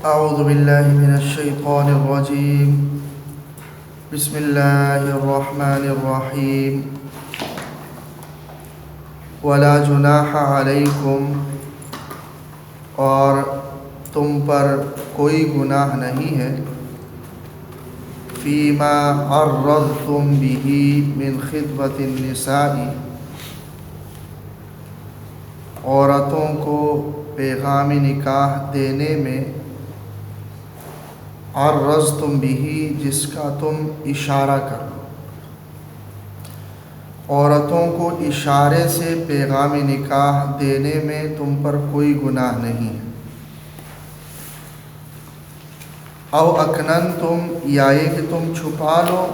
اعوذ باللہ من الشیطان الرجیم بسم اللہ الرحمن الرحیم ولا جناح علیکم، اور تم پر کوئی گناہ نہیں ہے، فیما عرضتم بہ من خطبۃ النساء، عورتوں کو پیغام نکاح دینے میں، عرضتم بہ جس کا تم اشارہ کرو، عورتوں کو اشارے سے پیغام نکاح دینے میں تم پر کوئی گناہ نہیں ہے۔ او اکننتم، یا یہ کہ تم چھپا لو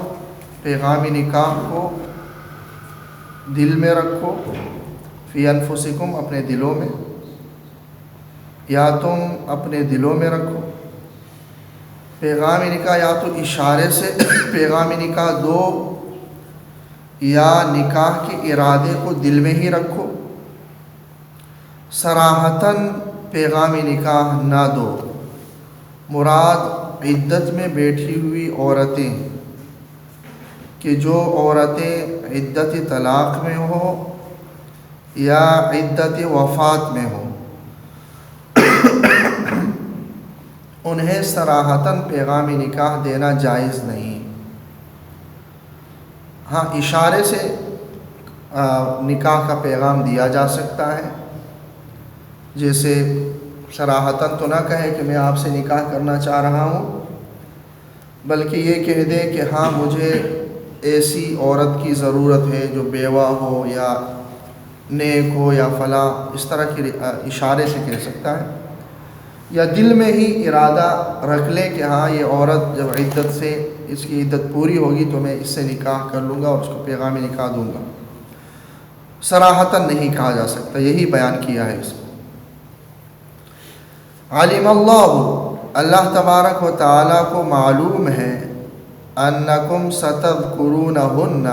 پیغام نکاح کو، دل میں رکھو، فی انفسکم اپنے دلوں میں، یا تم اپنے دلوں میں رکھو پیغام نکاح، یا تو اشارے سے پیغام نکاح دو، یا نکاح کے ارادے کو دل میں ہی رکھو، صراحتاً پیغام نکاح نہ دو۔ مراد عدت میں بیٹھی ہوئی عورتیں، کہ جو عورتیں عدت طلاق میں ہو یا عدت وفات میں ہو، انہیں صراحتاً پیغام نکاح دینا جائز نہیں۔ ہاں، اشارے سے نکاح کا پیغام دیا جا سکتا ہے، جیسے صراحتاً تو نہ کہے کہ میں آپ سے نکاح کرنا چاہ رہا ہوں، بلکہ یہ کہہ دے کہ ہاں مجھے ایسی عورت کی ضرورت ہے جو بیوہ ہو یا نیک ہو یا فلاں، اس طرح کے اشارے سے کہہ سکتا ہے، یا دل میں ہی ارادہ رکھ لے کہ ہاں یہ عورت جب عدت سے اس کی عدت پوری ہوگی تو میں اس سے نکاح کر لوں گا اور اس کو پیغام نکاح دوں گا۔ صراحتاً نہیں کہا جا سکتا، یہی بیان کیا ہے اس میں۔ علم اللہ تبارک و تعالیٰ کو معلوم ہے، انکم ستذکرونہن،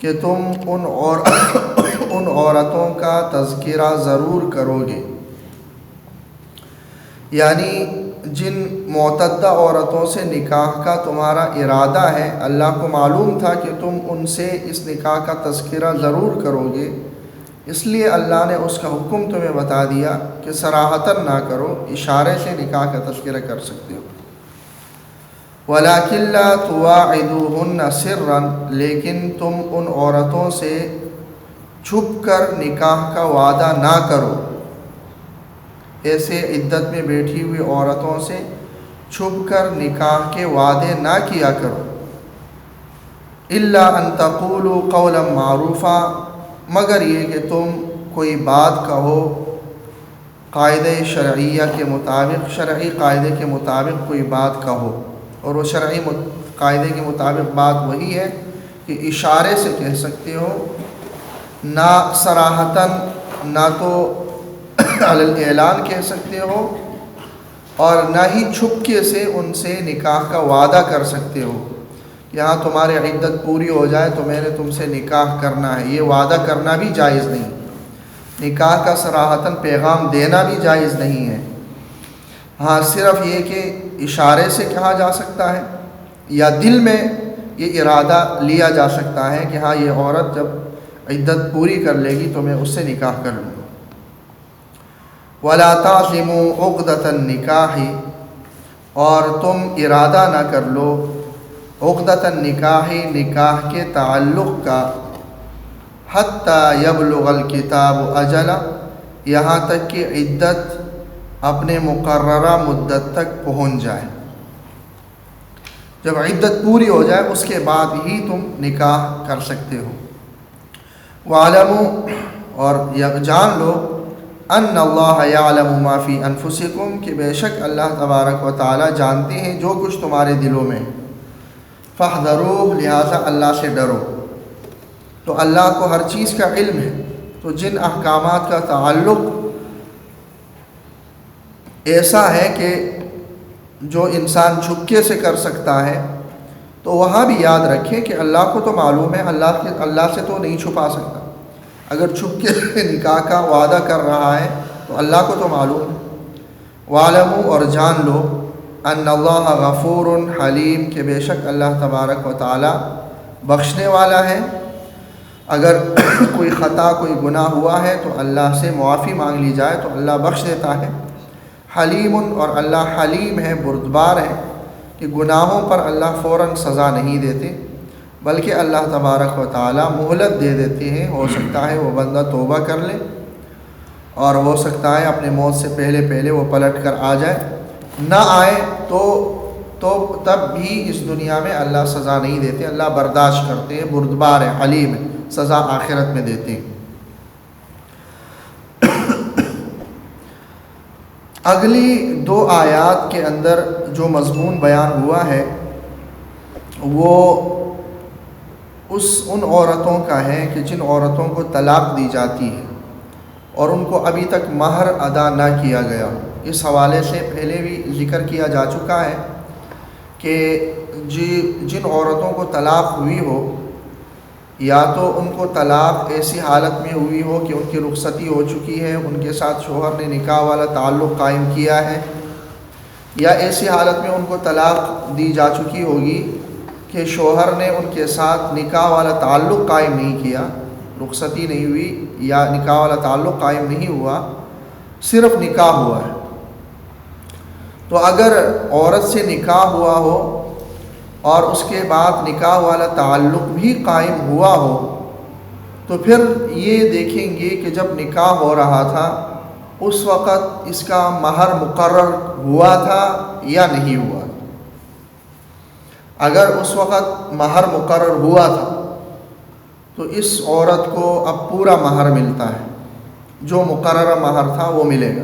کہ تم ان عورتوں کا تذکرہ ضرور کرو گے، یعنی جن معتدہ عورتوں سے نکاح کا تمہارا ارادہ ہے، اللہ کو معلوم تھا کہ تم ان سے اس نکاح کا تذکرہ ضرور کرو گے، اس لیے اللہ نے اس کا حکم تمہیں بتا دیا کہ صراحتاً نہ کرو، اشارے سے نکاح کا تذکرہ کر سکتے ہو۔ وَلَٰكِن لَا تُوَاعِدُوهُنَّ سِرًّا، لیکن تم ان عورتوں سے چھپ کر نکاح کا وعدہ نہ کرو، ایسے عدت میں بیٹھی ہوئی عورتوں سے چھپ کر نکاح کے وعدے نہ کیا کرو۔ إِلَّا أَن تَقُولُوا قَوْلًا مَّعْرُوفًا، مگر یہ کہ تم کوئی بات کہو قاعدہ شرعیہ کے مطابق، شرعی قاعدے کے مطابق کوئی بات کہو، اور وہ شرعی قاعدے کے مطابق بات وہی ہے کہ اشارے سے کہہ سکتے ہو، نہ صراحتاً، نہ تو علی الاعلان کہہ سکتے ہو، اور نہ ہی چھپکے سے ان سے نکاح کا وعدہ کر سکتے ہو کہ ہاں تمہاری عدت پوری ہو جائے تو میں نے تم سے نکاح کرنا ہے، یہ وعدہ کرنا بھی جائز نہیں، نکاح کا صراحتاً پیغام دینا بھی جائز نہیں ہے۔ ہاں، صرف یہ کہ اشارے سے کہا جا سکتا ہے، یا دل میں یہ ارادہ لیا جا سکتا ہے کہ ہاں یہ عورت جب عدت پوری کر لے گی تو میں اس سے نکاح کر لوں گا۔ وَلَا تَعْزِمُوا عُقْدَةَ النِّكَاحِ، اور تم ارادہ نہ کر لو عقدۃ النکاح، نکاح کے تعلق کا، حتیٰ یبلغ الکتاب اجلہ، یہاں تک کہ عدت اپنے مقررہ مدت تک پہنچ جائے۔ جب عدت پوری ہو جائے اس کے بعد ہی تم نکاح کر سکتے ہو۔ وَاعْلَمُوا، اور جان لو، ان اللہ یعلم ما فی انفسکم، کہ بے شک اللہ تبارک و تعالیٰ جانتے ہیں جو کچھ تمہارے دلوں میں، فاحذروہ، لہٰذا اللہ سے ڈرو۔ تو اللہ کو ہر چیز کا علم ہے، تو جن احکامات کا تعلق ایسا ہے کہ جو انسان چھپکے سے کر سکتا ہے، تو وہاں بھی یاد رکھیں کہ اللہ کو تو معلوم ہے، اللہ سے تو نہیں چھپا سکتا۔ اگر چھپ کے نکاح کا وعدہ کر رہا ہے تو اللہ کو تو معلوم ہے، وَعْلَمُوا اور جان لو ان اللہ غفور حلیم کہ بے شک اللہ تبارک و تعالی بخشنے والا ہے. اگر کوئی خطا کوئی گناہ ہوا ہے تو اللہ سے معافی مانگ لی جائے تو اللہ بخش دیتا ہے. حلیم اور اللہ حلیم ہے، بردبار ہے کہ گناہوں پر اللہ فوراً سزا نہیں دیتے بلکہ اللہ تبارک و تعالی مہلت دے دیتے ہیں. ہو سکتا ہے وہ بندہ توبہ کر لے اور ہو سکتا ہے اپنے موت سے پہلے وہ پلٹ کر آ جائے. نہ آئے تو تب بھی اس دنیا میں اللہ سزا نہیں دیتے، اللہ برداشت کرتے ہیں، بردبار ہے، حلیم ہے، سزا آخرت میں دیتے ہیں. اگلی 2 آیات کے اندر جو مضمون بیان ہوا ہے وہ ان عورتوں کا ہے کہ جن عورتوں کو طلاق دی جاتی ہے اور ان کو ابھی تک مہر ادا نہ کیا گیا. اس حوالے سے پہلے بھی ذکر کیا جا چکا ہے کہ جن عورتوں کو طلاق ہوئی ہو یا تو ان کو طلاق ایسی حالت میں ہوئی ہو کہ ان کی رخصتی ہو چکی ہے، ان کے ساتھ شوہر نے نکاح والا تعلق قائم کیا ہے، یا ایسی حالت میں ان کو طلاق دی جا چکی ہوگی کہ شوہر نے ان کے ساتھ نکاح والا تعلق قائم نہیں کیا، رخصتی نہیں ہوئی یا نکاح والا تعلق قائم نہیں ہوا، صرف نکاح ہوا ہے. تو اگر عورت سے نکاح ہوا ہو اور اس کے بعد نکاح والا تعلق بھی قائم ہوا ہو تو پھر یہ دیکھیں گے کہ جب نکاح ہو رہا تھا اس وقت اس کا مہر مقرر ہوا تھا یا نہیں ہوا. اگر اس وقت مہر مقرر ہوا تھا تو اس عورت کو اب پورا مہر ملتا ہے، جو مقررہ مہر تھا وہ ملے گا.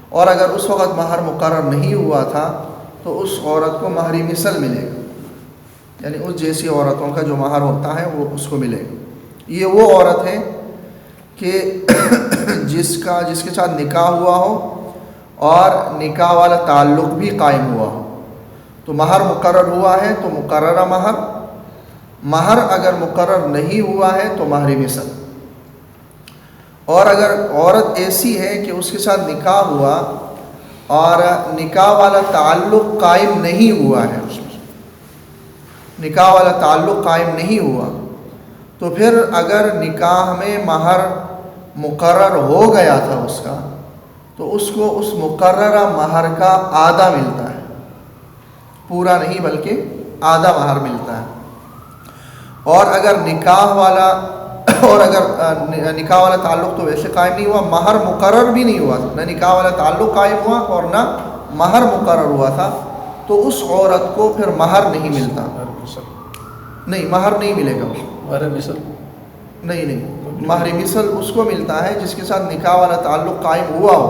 اور اگر اس وقت مہر مقرر نہیں ہوا تھا تو اس عورت کو مہر مثل ملے گا، یعنی اس جیسی عورتوں کا جو مہر ہوتا ہے وہ اس کو ملے گا. یہ وہ عورت ہے کہ جس کے ساتھ نکاح ہوا ہو اور نکاح والا تعلق بھی قائم ہوا ہو. تو مہر مقرر ہوا ہے تو مقررہ مہر اگر مقرر نہیں ہوا ہے تو مہر مثل. اور اگر عورت ایسی ہے کہ اس کے ساتھ نکاح ہوا اور نکاح والا تعلق قائم نہیں ہوا ہے، اس میں نکاح والا تعلق قائم نہیں ہوا تو پھر اگر نکاح میں مہر مقرر ہو گیا تھا اس کا تو اس کو اس مقررہ مہر کا آدھا ملتا ہے، پورا نہیں بلکہ آدھا مہر ملتا ہے. اور اگر نکاح والا تعلق تو ویسے قائم نہیں ہوا، مہر مقرر بھی نہیں ہوا تھا، نہ نکاح والا تعلق قائم ہوا اور نہ مہر مقرر ہوا تھا، تو اس عورت کو پھر مہر نہیں ملتا. نہیں، مہر نہیں ملے گا. مہر مثل نہیں، مہر مثل اس کو ملتا ہے جس کے ساتھ نکاح والا تعلق قائم ہوا ہو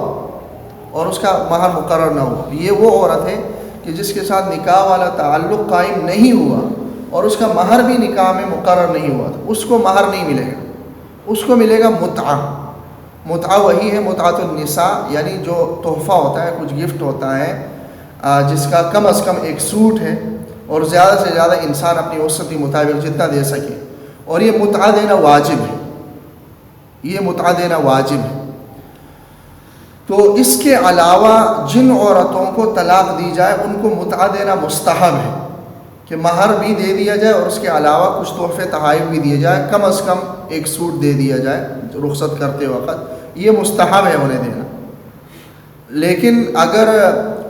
اور اس کا مہر مقرر نہ ہو. یہ وہ عورت ہے کہ جس کے ساتھ نکاح والا تعلق قائم نہیں ہوا اور اس کا مہر بھی نکاح میں مقرر نہیں ہوا تھا، اس کو مہر نہیں ملے گا. اس کو ملے گا متعہ. متعہ وہی ہے متعۃ النساء، یعنی جو تحفہ ہوتا ہے، کچھ گفٹ ہوتا ہے جس کا کم از کم ایک سوٹ ہے اور زیادہ سے زیادہ انسان اپنی وسعت کے مطابق جتنا دے سکے. اور یہ متعہ دینا واجب ہے، یہ متعہ دینا واجب ہے. تو اس کے علاوہ جن عورتوں کو طلاق دی جائے ان کو متعہ دینا مستحب ہے کہ مہر بھی دے دیا جائے اور اس کے علاوہ کچھ تحفے تحائف بھی دیے جائے، کم از کم ایک سوٹ دے دیا جائے رخصت کرتے وقت، یہ مستحب ہے انہیں دینا. لیکن اگر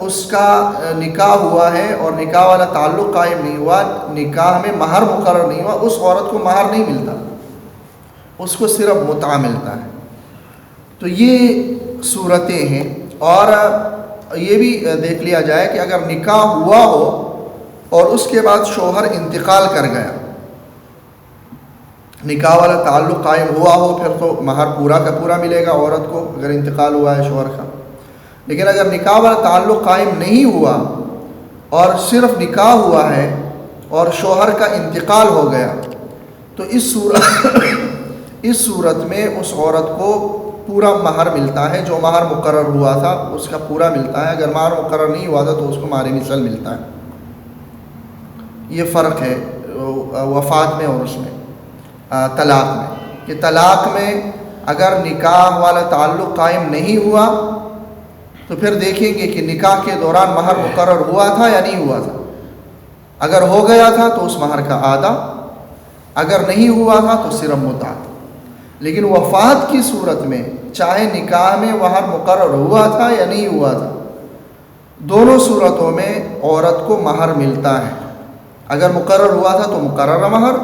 اس کا نکاح ہوا ہے اور نکاح والا تعلق قائم نہیں ہوا، نکاح میں مہر مقرر نہیں ہوا، اس عورت کو مہر نہیں ملتا، اس کو صرف متعہ ملتا ہے. تو یہ صورتیں ہیں. اور یہ بھی دیکھ لیا جائے کہ اگر نکاح ہوا ہو اور اس کے بعد شوہر انتقال کر گیا، نکاح والا تعلق قائم ہوا ہو پھر تو مہر پورا کا پورا ملے گا عورت کو اگر انتقال ہوا ہے شوہر کا. لیکن اگر نکاح والا تعلق قائم نہیں ہوا اور صرف نکاح ہوا ہے اور شوہر کا انتقال ہو گیا تو اس صورت میں اس عورت کو پورا مہر ملتا ہے، جو مہر مقرر ہوا تھا اس کا پورا ملتا ہے. اگر مہر مقرر نہیں ہوا تھا تو اس کو مہر مثل ملتا ہے. یہ فرق ہے وفات میں اور اس میں طلاق میں، کہ طلاق میں اگر نکاح والا تعلق قائم نہیں ہوا تو پھر دیکھیں گے کہ نکاح کے دوران مہر مقرر ہوا تھا یا نہیں ہوا تھا. اگر ہو گیا تھا تو اس مہر کا آدھا، اگر نہیں ہوا تھا تو صرف متع. لیکن وفات کی صورت میں چاہے نکاح میں مہر مقرر ہوا تھا یا نہیں ہوا تھا، دونوں صورتوں میں عورت کو مہر ملتا ہے. اگر مقرر ہوا تھا تو مقررہ مہر،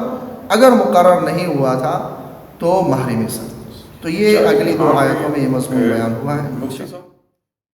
اگر مقرر نہیں ہوا تھا تو مہر مثل. تو یہ اگلی 2 آیتوں میں یہ مضمون بیان ہوا ہے.